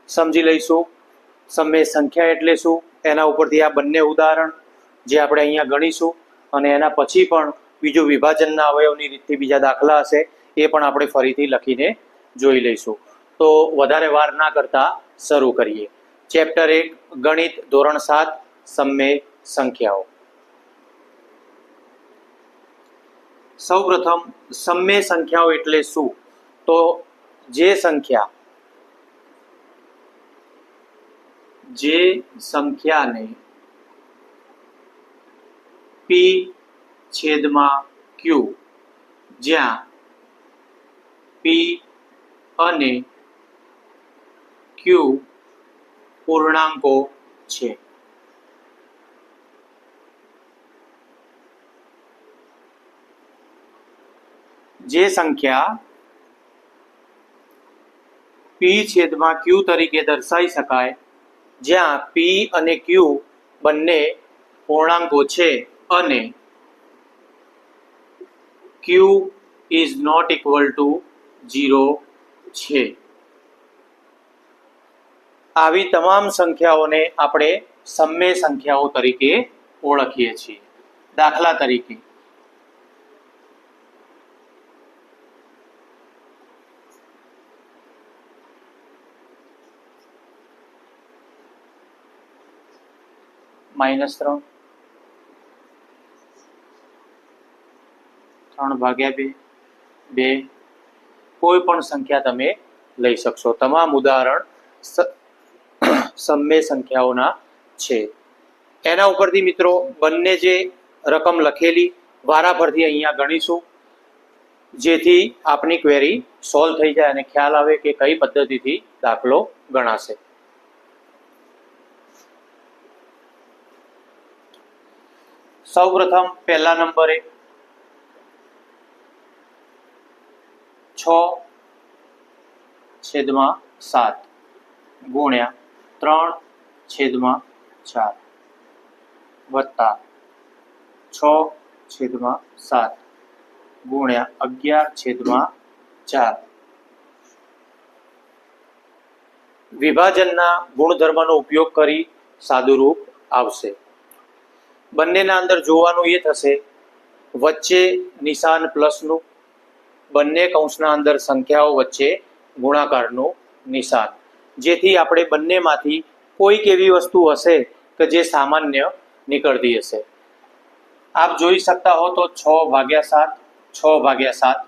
સમજી લઈશું. સમય સંખ્યા એટલે શું, એના ઉપરથી આ બંને ઉદાહરણ જે આપણે અહીંયા ગણીશું, અને એના પછી પણ બીજું વિભાજનના અવયવની રીતથી બીજા દાખલા હશે, એ પણ આપણે ફરીથી લખીને જોઈ લઈશું. તો વધારે વાર ના કરતા શરૂ કરીએ. ચેપ્ટર 1 ગણિત ધોરણ 7 સમય સંખ્યાઓ. સૌપ્રથમ સમય સંખ્યાઓ એટલે શું? તો જે સંખ્યાને p છેદમાં q, જ્યાં p અને q પૂર્ણાંકો છે. જે સંખ્યા p છેદમાં q તરીકે દર્શાવી શકાય, જ્યાં p અને q બંને પૂર્ણાંકો છે અને q is not equal to 0 છે. આવી તમામ સંખ્યાઓને આપણે સમય સંખ્યાઓ તરીકે ઓળખીએ છીએ. દાખલા તરીકે -3, 3/2, 2, કોઈ પણ સંખ્યા તમે લઈ શકશો. તમામ ઉદાહરણ સમય સંખ્યાઓના છે. એના ઉપરથી મિત્રો બંને જે રકમ લખેલી વારાફરથી અહીંયા ગણીશું, જેથી આપની ક્વેરી સોલ્વ થઈ જાય અને ખ્યાલ આવે કે કઈ પદ્ધતિથી દાખલો ગણાશે. સૌપ્રથમ પહેલા નંબરે 6/7 ગુણ્યા 3/4 વત્તા 6/7 ગુણ્યા 11/4 વિભાજનના ગુણધર્મનો ઉપયોગ કરી સાદુરૂપ આવશે. બંનેના અંદર જોવાનું એ થશે, વચ્ચે નિશાન પ્લસનું, બંને કૌંસના અંદર સંખ્યાઓ વચ્ચે ગુણાકારનું નિશાન, જેથી આપણે બંનેમાંથી કોઈક એવી વસ્તુ હશે કે જે સામાન્ય નીકળતી હશે. આપ જોઈ શકતા હો તો 6/7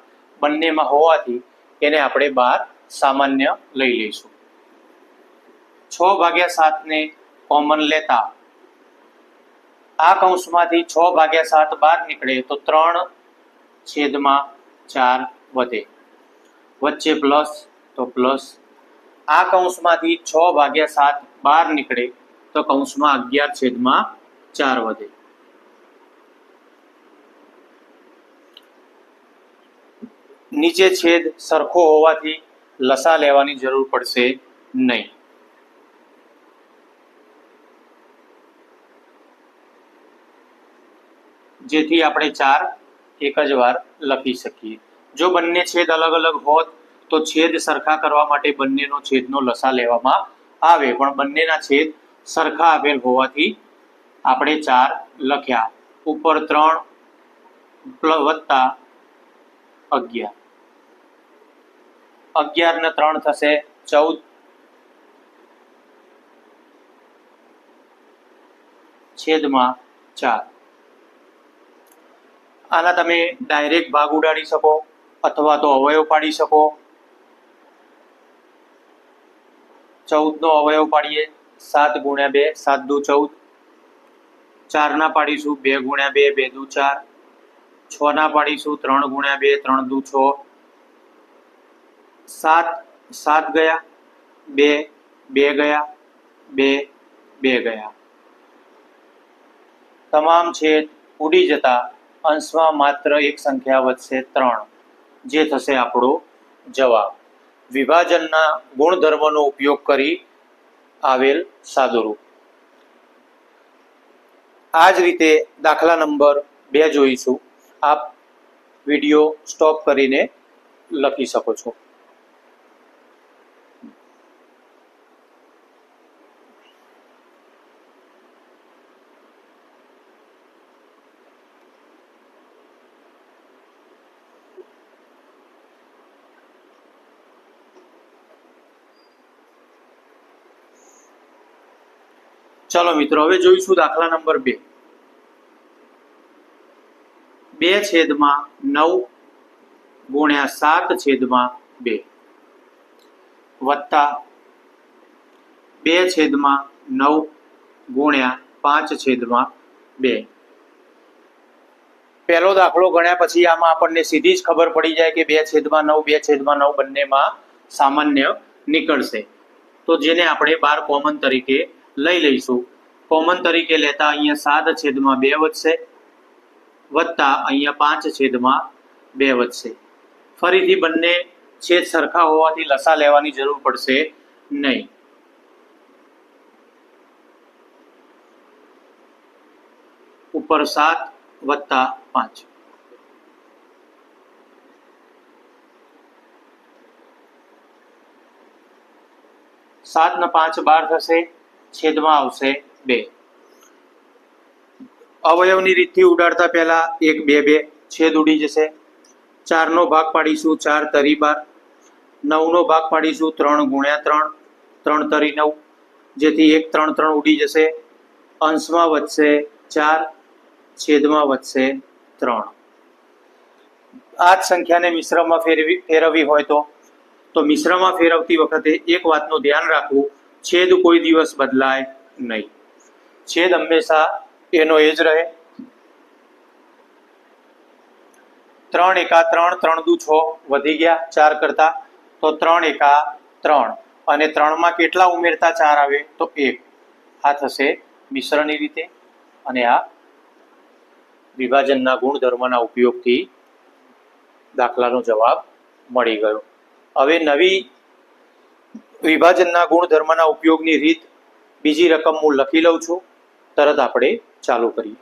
બંનેમાં હોવાથી એને આપણે બહાર સામાન્ય લઈ લઈશું. 6/7 ને કોમન લેતા આ કૌંસમાંથી 6/7 બહાર નીકળે તો 3/4 વધે, વચ્ચે પ્લસ તો પ્લસ. આ કૌંસમાંથી 6/7 બહાર નીકળે તો કૌંસમાં 11/4 વધે. નીચે છેદ સરખો હોવાથી લસા લેવાની જરૂર પડશે નહીં. જેથી આપણે 4 એક જ વાર લખી શકીએ. જો બંને છેદ અલગ અલગ હોત તો છેદ સરખા કરવા માટે બંનેનો છેદનો લસા લેવામાં આવે, પણ બંનેના છેદ સરખા આપેલ હોવાથી આપણે 4 લખ્યા. ઉપર 3 વત્તા 11, 11 ને 3 થશે 14 છેદમાં 4. આના તમે ડાયરેક્ટ ભાગ ઉડાડી શકો અથવા તો અવયવ પાડી શકો. 14 નો અવયવ પાડીએ, 7 ગુણ્યા 2, 7 દુ 14. 4 ના પાડીશું, 2 ગુણ્યા 2, 2 દુ 4. 6 ના પાડીશું, 3 ગુણ્યા 2, 3 દુ 6. 7 ગયા, 2 ગયા, 2 ગયા. તમામ છેદ ઉડી જતા અંશમાં માત્ર એક સંખ્યા વધશે 3, જે થશે આપણો જવાબ. વિભાજનના ગુણધર્મનો ઉપયોગ કરી આવેલ સાદુરૂપ. આ જ રીતે દાખલા નંબર 2 જોઈશું. આપ વિડીયો સ્ટોપ કરીને લખી શકો છો. ચલો મિત્રો, હવે જોઈશું દાખલા નંબર 2. 2/9 ગુણ્યા 7/2 વત્તા 2/9 ગુણ્યા 5/2. પહેલો દાખલો ગણ્યા પછી આમાં આપણને સીધી જ ખબર પડી જાય કે 2/9 2/9 બંનેમાં સામાન્ય નીકળશે. તો જેને આપણે 12 કોમન તરીકે લઈ લઈશું. કોમન તરીકે લેતા અહીંયા 7/2 વધશે વત્તા અહીંયા 5/2 વધશે. ફરીથી બંને છેદ સરખા હોવાથી લસા લેવાની જરૂર પડશે નહીં. ઉપર 7 વત્તા 5. 7 ને 5 12 થશે, છેદમાં આવશે 2. અવયવની રીતથી ઉડાડતા પહેલા 1 2 2 છેદ ઉડી જશે. 4 નો ભાગ પાડીશું, 4 તરી 12. 9 નો ભાગ પાડીશું, 3 ગુણ્યા 3, 3 તરી 9, જેથી 1 3 3 ઉડી જશે. અંશમાં વધશે 4, છેદમાં વધશે 3. આ જ સંખ્યાને મિશ્રમાં ફેરવવી હોય તો મિશ્રમાં ફેરવતી વખતે એક વાતનું ધ્યાન રાખવું, છેદ કોઈ દિવસ બદલાય નહીં. છેદ હંમેશા એનો એ જ રહે. 3 એકા 3, 3 દુ 6 વધી ગયા 4 કરતા, તો 3 એકા 3 અને 3 માં કેટલા ઉમેરતા 4 આવે તો 1. આ થશે મિશ્રની રીતે, અને આ વિભાજનના ગુણધર્મના ઉપયોગથી દાખલાનો જવાબ મળી ગયો. હવે નવી વિભાજનના ગુણધર્મના ઉપયોગની રીત બીજી રકમ હું લખી લઉં છું, તરત આપણે ચાલુ કરીએ.